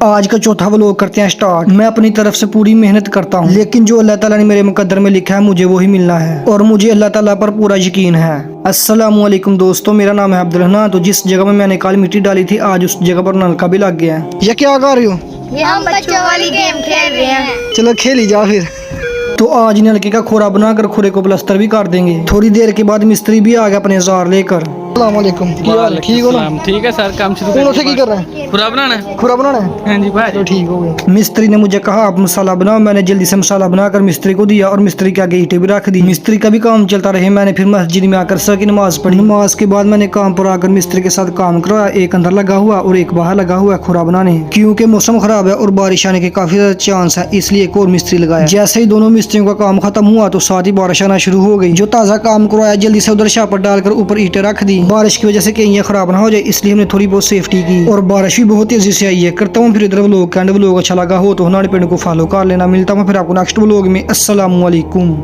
आज का चौथा व्लॉग करते हैं स्टार्ट। मैं अपनी तरफ से पूरी मेहनत करता हूँ, लेकिन जो अल्लाह ताला ने मेरे मुकद्दर में लिखा है मुझे वही मिलना है और मुझे अल्लाह ताला पर पूरा यकीन है। अस्सलाम वालेकुम दोस्तों, मेरा नाम है अब्दुल हन्नान। तो जिस जगह में मैंने काली मिट्टी डाली थी, आज उस जगह पर नलका भी लग गया है। ये क्या कर रही हो? ये हम बच्चों वाली गेम खेल रहे हैं। चलो खेली जा फिर। तो आज नलके का खोरा बनाकर खोरे को प्लास्टर भी कर देंगे। थोड़ी देर के बाद मिस्त्री भी आ गया अपने औजार लेकर। अस्सलामुअलैकुम, ठीक हो ना? ठीक है सर, काम शुरू कौन से की कर रहे हैं? खुरा बनाना है। खुरा बनाना है? हाँ जी भाई। तो ठीक हो गया। मिस्त्री ने मुझे कहा आप मसाला बनाओ। मैंने जल्दी से मसाला बनाकर मिस्त्री को दिया और मिस्त्री के आगे ईंटें भी रख दी। मिस्त्री का भी काम चलता रहे। मैंने फिर मस्जिद में आकर सर की नमाज पढ़ी। नमाज के बाद मैंने काम पर आकर मिस्त्री के साथ काम करवाया। एक अंदर लगा हुआ और एक बाहर लगा हुआ खुरा बनाने। क्योंकि मौसम खराब है और बारिश आने के काफी ज्यादा चांस है, इसलिए एक और मिस्त्री लगाया। जैसे ही दोनों मिस्त्रियों का काम खत्म हुआ तो साथ ही बारिश आना शुरू हो गई। जो ताजा काम करवाया जल्दी से उधर शापर डालकर ऊपर ईंटें रख दी। बारिश की वजह से कहीं खराब ना हो जाए, इसलिए हमने थोड़ी बहुत सेफ्टी की। और बारिश भी बहुत तेजी से आई है। करता हूँ फिर इधर व्लॉग का एंड। व्लॉग अच्छा लगा हो तो हमारे पेड़ को फॉलो कर लेना। मिलता हूँ फिर आपको नेक्स्ट व्लॉग में। अस्सलाम वालेकुम।